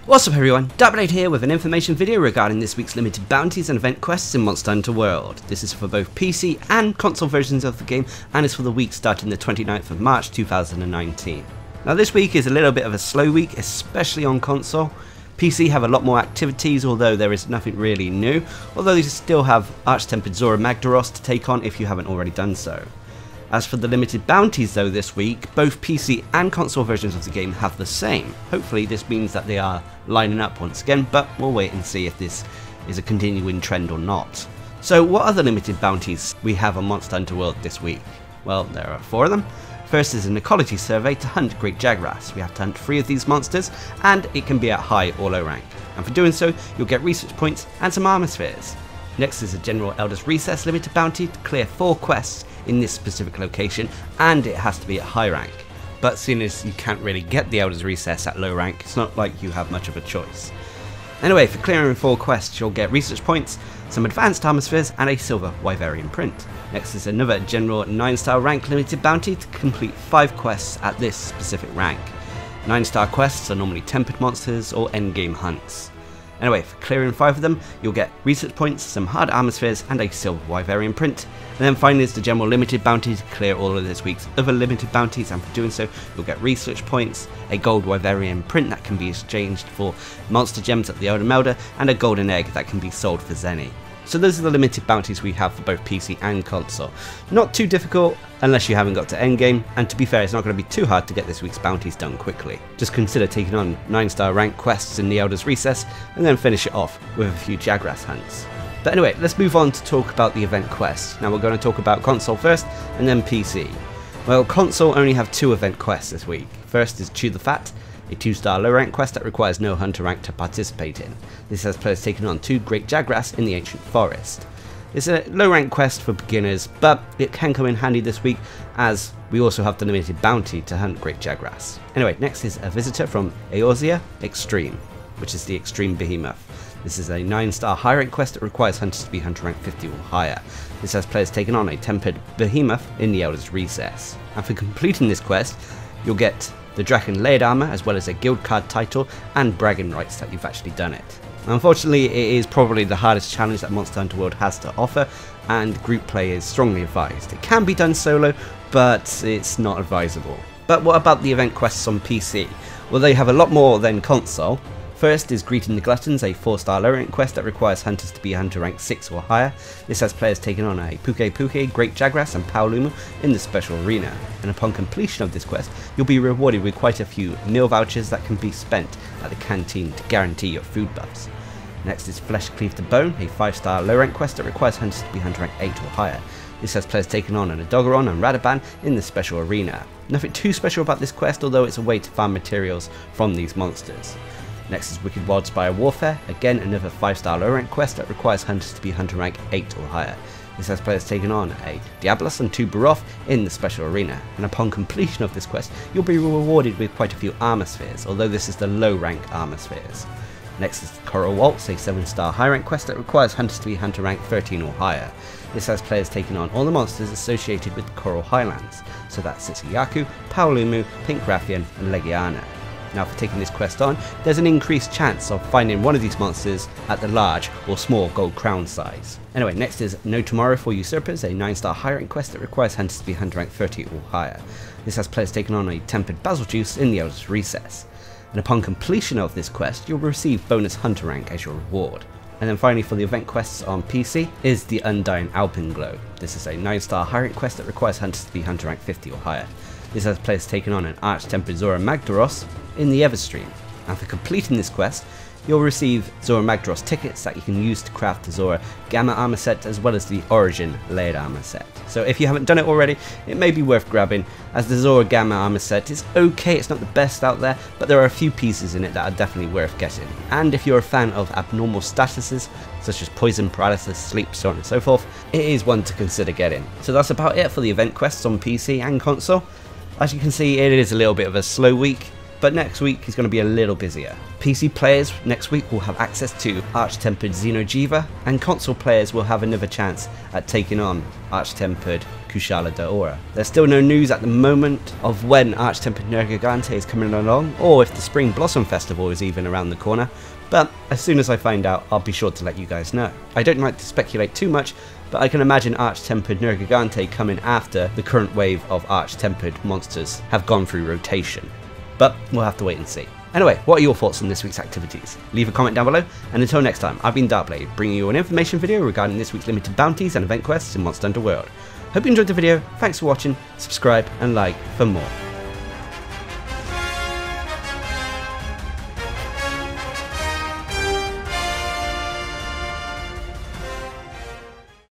What's up everyone, Darcblade here with an information video regarding this week's limited bounties and event quests in Monster Hunter World. This is for both PC and console versions of the game and is for the week starting the 29th of March 2019. Now this week is a little bit of a slow week, especially on console. PC have a lot more activities, although there is nothing really new, although you still have Arch-Tempered Zora Magdaros to take on if you haven't already done so. As for the limited bounties though this week, both PC and console versions of the game have the same. Hopefully this means that they are lining up once again, but we'll wait and see if this is a continuing trend or not. So what other limited bounties we have on Monster Hunter World this week? Well, there are 4 of them. First is an ecology survey to hunt Great Jagras. We have to hunt 3 of these monsters, and it can be at high or low rank. And for doing so, you'll get research points and some armor spheres. Next is a General Elder's Recess limited bounty to clear 4 quests in this specific location, and it has to be at high rank. But seeing as you can't really get the Elder's Recess at low rank, it's not like you have much of a choice. Anyway, for clearing 4 quests, you'll get research points, some advanced armor spheres, and a silver Wyverian print. Next is another General 9-star rank limited bounty to complete 5 quests at this specific rank. 9-star quests are normally tempered monsters or endgame hunts. Anyway, for clearing 5 of them, you'll get research points, some hard armor spheres, and a silver Wyverian print. And then finally is the general limited bounty to clear all of this week's other limited bounties, and for doing so, you'll get research points, a gold Wyverian print that can be exchanged for monster gems at the Elder Melder, and a golden egg that can be sold for Zenny. So those are the limited bounties we have for both PC and console. Not too difficult unless you haven't got to endgame, and to be fair, it's not going to be too hard to get this week's bounties done quickly. Just consider taking on 9-star rank quests in the Elder's Recess and then finish it off with a few Jagras hunts. But anyway, let's move on to talk about the event quests. Now we're going to talk about console first and then PC. Well, console only have 2 event quests this week. First is Chew the Fat, a 2-star low rank quest that requires no hunter rank to participate in. This has players taking on 2 Great Jagras in the Ancient Forest. It's a low rank quest for beginners, but it can come in handy this week as we also have the limited bounty to hunt Great Jagras. Anyway, next is a visitor from Eorzea Extreme, which is the Extreme Behemoth. This is a 9-star high rank quest that requires hunters to be hunter rank 50 or higher. This has players taking on a tempered behemoth in the Elder's Recess. And for completing this quest, you'll get the Draken Layered Armor as well as a guild card title and bragging rights that you've actually done it. Unfortunately, it is probably the hardest challenge that Monster Hunter World has to offer, and group play is strongly advised. It can be done solo, but it's not advisable. But what about the event quests on PC? Well, they have a lot more than console. First is Greeting the Gluttons, a 4-star low rank quest that requires hunters to be hunter rank 6 or higher. This has players taking on a Puke Puke, Great Jagras and Paolumu in the special arena. And upon completion of this quest, you'll be rewarded with quite a few meal vouchers that can be spent at the canteen to guarantee your food buffs. Next is Flesh Cleave to Bone, a 5-star low rank quest that requires hunters to be hunter rank 8 or higher. This has players taking on an Adogeron and Radaban in the special arena. Nothing too special about this quest, although it's a way to farm materials from these monsters. Next is Wicked Wildspire Warfare, again another 5-star low rank quest that requires hunters to be hunter rank 8 or higher. This has players taking on a Diablos and 2 Baroth in the special arena, and upon completion of this quest you'll be rewarded with quite a few armor spheres, although this is the low rank armor spheres. Next is Coral Waltz, a 7-star high rank quest that requires hunters to be hunter rank 13 or higher. This has players taking on all the monsters associated with the Coral Highlands, so that's Sisiyaku, Paolumu, Pink Rathian and Legiana. Now for taking this quest on, there's an increased chance of finding one of these monsters at the large or small gold crown size. Anyway, next is No Tomorrow for Usurpers, a 9-star high rank quest that requires hunters to be hunter rank 30 or higher. This has players taking on a tempered basil juice in the Elder's Recess. And upon completion of this quest, you'll receive bonus hunter rank as your reward. And then finally for the event quests on PC is the Undying Alpenglow. This is a 9-star high rank quest that requires hunters to be hunter rank 50 or higher. This has players taking on an Arch-Tempered Zora Magdaros in the Everstream, and for completing this quest you'll receive Zora Magdaros tickets that you can use to craft the Zora Gamma armor set as well as the Origin layered armor set. So if you haven't done it already, it may be worth grabbing, as the Zora Gamma armor set is okay, it's not the best out there, but there are a few pieces in it that are definitely worth getting. And if you're a fan of abnormal statuses such as poison, paralysis, sleep, so on and so forth, it is one to consider getting. So that's about it for the event quests on PC and console. As you can see, it is a little bit of a slow week, but next week is going to be a little busier. PC players next week will have access to Arch-Tempered Xenojiva, and console players will have another chance at taking on Arch-Tempered Kushala Daora. There's still no news at the moment of when Arch-Tempered Nergigante is coming along, or if the Spring Blossom Festival is even around the corner, but as soon as I find out, I'll be sure to let you guys know. I don't like to speculate too much, but I can imagine Arch-Tempered Nergigante coming after the current wave of Arch-Tempered monsters have gone through rotation. But we'll have to wait and see. Anyway, what are your thoughts on this week's activities? Leave a comment down below, and until next time, I've been Darcblade, bringing you an information video regarding this week's limited bounties and event quests in Monster Hunter World. Hope you enjoyed the video, thanks for watching, subscribe and like for more.